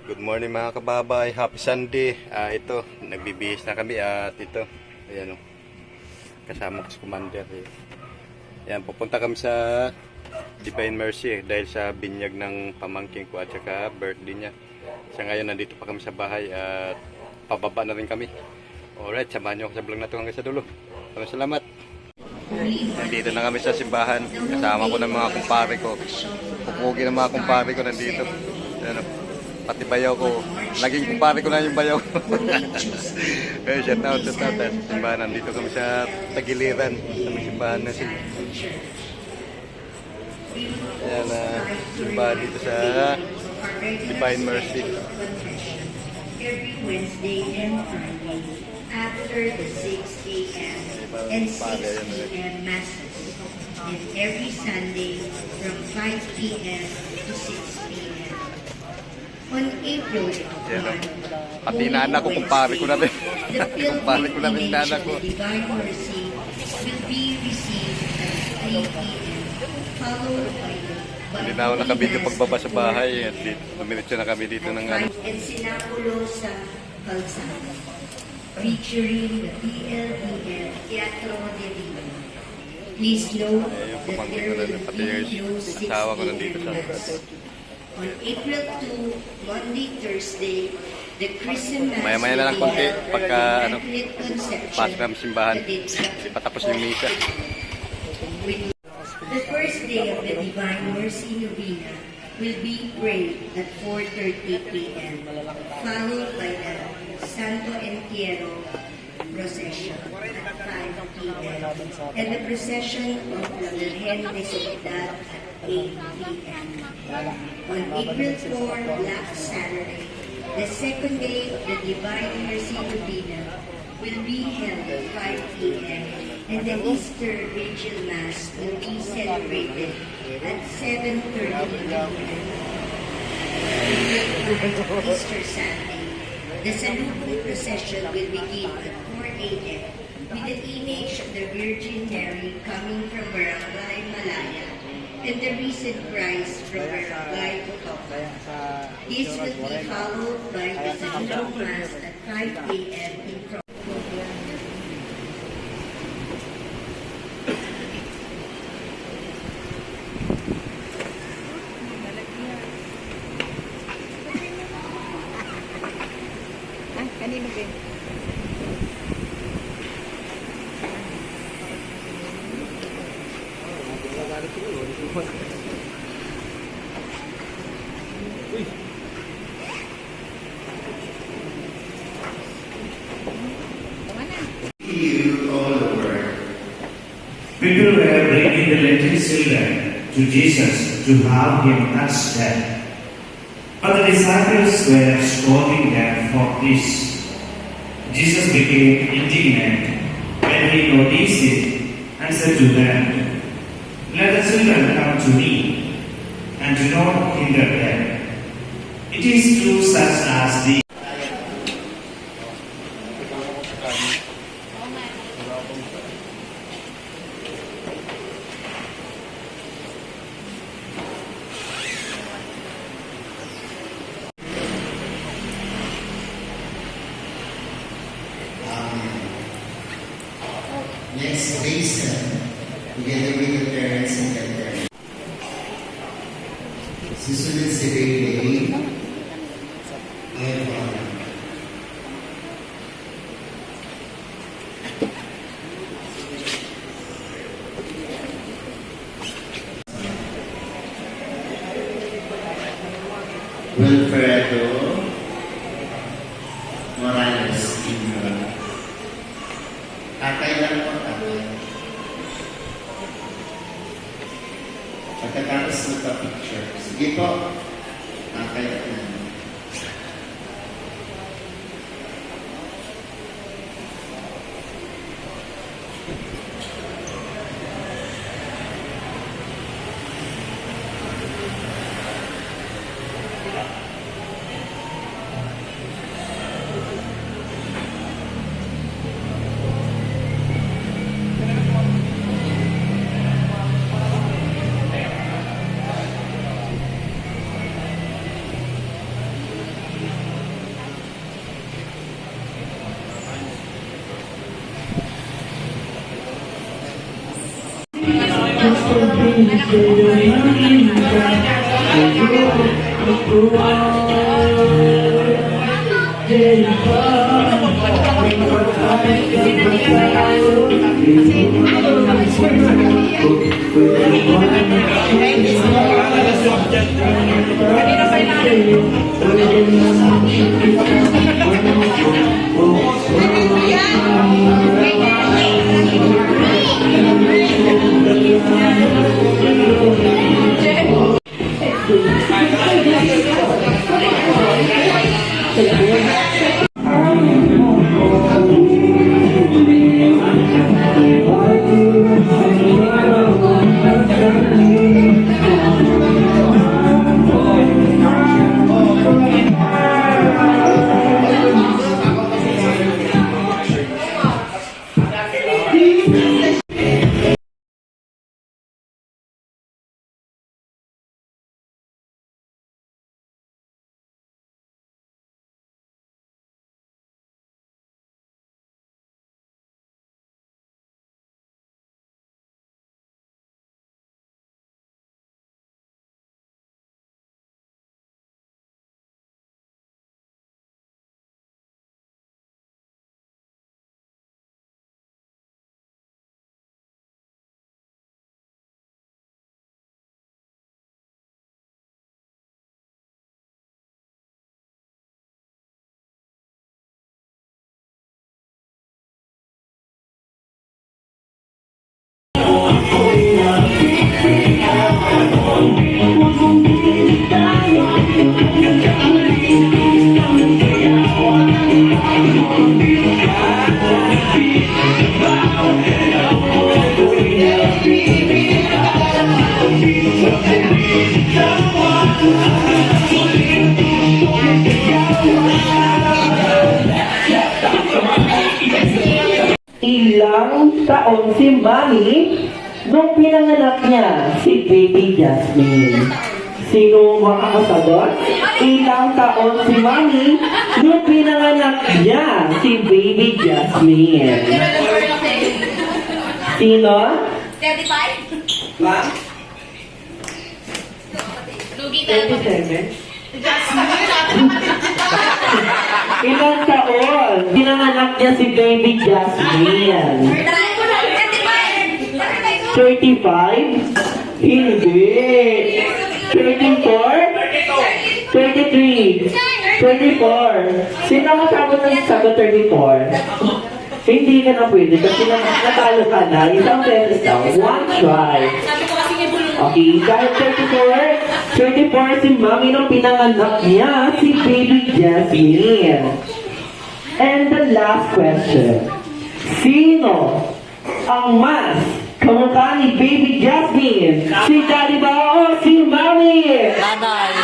Good morning mga kababay, happy Sunday. Ito, nagbibihis na kami at ito, ayan o, kasama ko si Commander. Ayan, pupunta kami sa Divine Mercy dahil sa binyag ng pamangking ko at saka birthday niya. Sa ngayon, nandito pa kami sa bahay at pababa na rin kami. Alright, samahan niyo ako sa vlog na ito hanggang sa dulo. Maraming salamat. Nandito na kami sa simbahan, kasama ko ng mga kumpare ko. Pupugi ng mga kumpare ko nandito. Ayan o. Pati bayaw ko, naging kumpare ko na yung bayaw. Shout out. Simbahan, nandito kami sa Tagiliran, sa may simbahan na si. Ayan, simbahan dito sa Divine Mercy. Every Wednesday and Friday after the 6 a.m. and 6 p.m. masses, and every Sunday from 5 p.m. to 6 p.m. On April 1, pati naanak ko, kumpare ko na rin. the Kumpare ko na rin naanak ko. Divine Mercy will be received at 3 p.m. followed by Hindi na ako nakabidyo pagbaba sa bahay. At dumiretso na kami dito ng ano. and sinapulo sa kalsada, featuring the PLDF Teatro de Vida. Please note Yung that pamangkin there ko na will rin, pati be yung no 6 asawa ko nandito sa p.m. mass. On April 2, Monday, Thursday, the Christian Mass Maya-maya na lang will be konti held pagka from ano, Immaculate Conception pasok namin simbahan. Cathedral. Hindi pa tapos yung misa. The first day of the Divine Mercy Novena will be prayed at 4:30 p.m., followed by the Santo Entierro procession at 5 p.m., and the procession of the Virgen de Soledad at 8 p.m. On April 4, Black Saturday, the second day of the Divine Mercy Novena will be held at 5 p.m. and the Easter Vigil Mass will be celebrated at 7:30 p.m. Easter Sunday, the Salubong procession will begin at 4 a.m. with the image of the Virgin Mary coming from Barangay Malaya and the recent Christ from Barangay Copa. This will be followed by the Salubong Mass at 5 a.m. in Kanino ba? You all over. People were bringing the little children to Jesus to have him touch them. But the disciples were scolding them for this. Jesus became indignant when he noticed it and said to them, "Let the children come to me, and do not hinder them. It is to such as these Let's listen together with the parents and grandparents. Susunod si Baby Evan. Wilfredo Morales Ingram. Tatay lang po, tatay. Pagkatapos magpa-picture. Sige po, tatay lang. Ilang taon si Mami nung pinanganak niya si Baby Jasmine? Sino makakasagot? Ilang taon si Mami nung pinanganak niya si Baby Jasmine? Sino? 35? Ma'am? Lugi tayo. 27? Ilang taon pinanganak niya si Baby Jasmine? 35? Hindi. 24? 23? 24? Sino kasama ng sagot 34? Hindi ka na pwede kasi natalo ka na. Isang beses lang. One try. Sabi ko kasi may bulong. Okay, dahil 34 si Mami nung pinanganak niya si Baby Jasmine. And the last question. Sino ang mas kamukha ni Baby Jasmine? Si Daddy ba o si Mami? Nanay!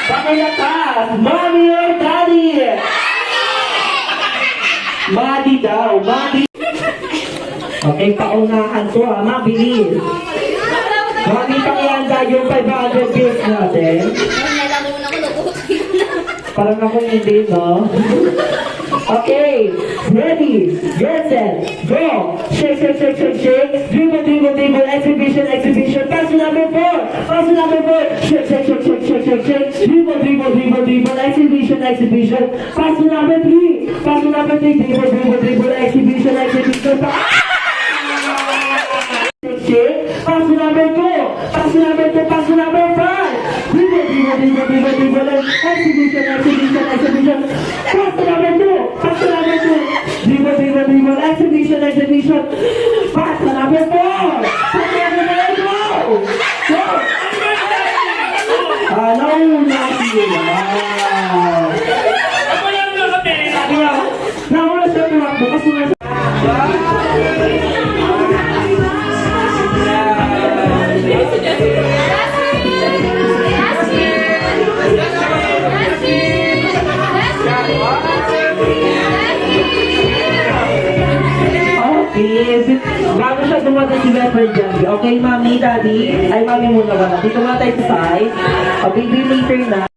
Pakilakas! Mami or Daddy? Madi daw, Madi. Okay, paunahan to ha, mabilis. Mami, pakihanda yung 500 bills natin. Nalaro na ko, nabuti. Parang ako hindi, no? Okay, ready, get set, go! Shake, shake, shake, shake, shake. Dribble, dribble, dribble, exhibition, exhibition. Pass to number 4, pass to number 4. Shake, shake, shake, shake, shake, shake, shake. Dribble, dribble, dribble, dribble, exhibition, exhibition. Pass to number 3, pass to number 3. Dribble, dribble, dribble, exhibition, exhibition. Shake, pass to number 2, pass to number 2, pass to number 5. Dribble, dribble, dribble, dribble, dribble, exhibition, exhibition, exhibition. Pass to number 2, pass to number 2. Dribble, dribble, dribble, exhibition, exhibition. Pass to number 4. Pass to number 4. Go! Go! Nauna sila. Sabi nga, nauna siya tumakbo kasi nasa... Okay, bago siya dumating si Bethel dyan. Okay, Mami, Daddy. Ay, Mami muna ba? Dito nga tayo sa side. O, baby later na.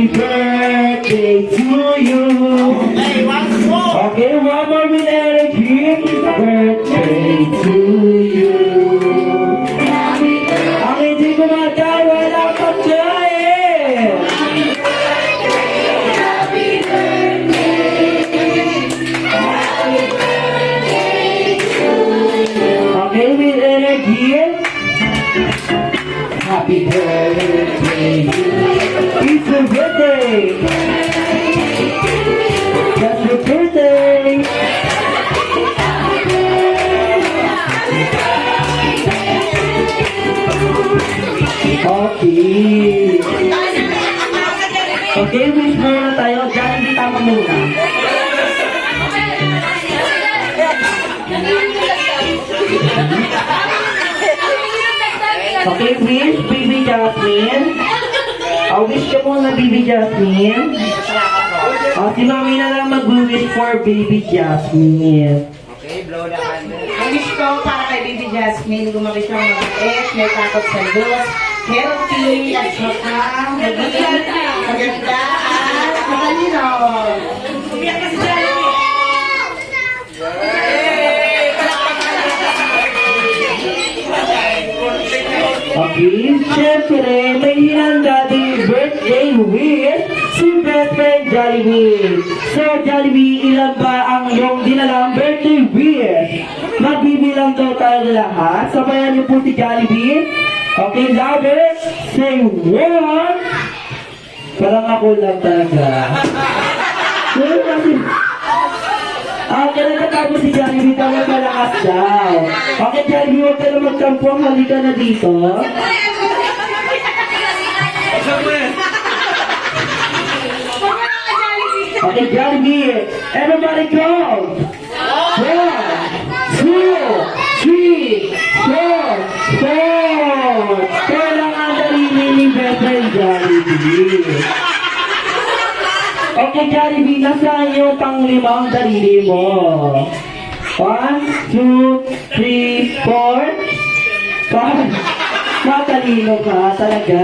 Happy birthday to you. Okay, one more with energy. Birthday to you. Ang hindi kumatay, wala pagkain. Okay, with energy. Happy birthday. It's your birthday. That's your birthday. Okay. Okay, wish muna tayo. Diyan, hindi tama muna. Okay, wish, baby Jasmine. Wish ka muna, baby Jasmine. Si mami na lang mag-wish for baby Jasmine. Ang wish ko para kay Baby Jasmine, gumawin siya ng mabait, may takot sa Diyos, healthy, at saka maganda at matalino. Umiyak na si Jollibee. Okay, syempre, may hinanda din birthday wish si best friend Jollibee. So, Jollibee, ilan ba ang iyong dinalang birthday wish? Magbibilang daw tayo lahat. Sabayan niyo po si Jollibee. Okay, louder. Say one. Parang ako lang talaga. Pero kasi... Kailan natapos si Jollibee, tawag malakas daw. Okay, Jollibee, huwag ka na magtampo, halika na dito. Okay, Jollibee, everybody go! 1, 2, 3, 4, 5! Kailangan dalili ni best friend Jollibee. Okay, Jollibee, nasaan yung panglimang dalili mo? 1, 2, 3, 4, 5. Matalino ka talaga.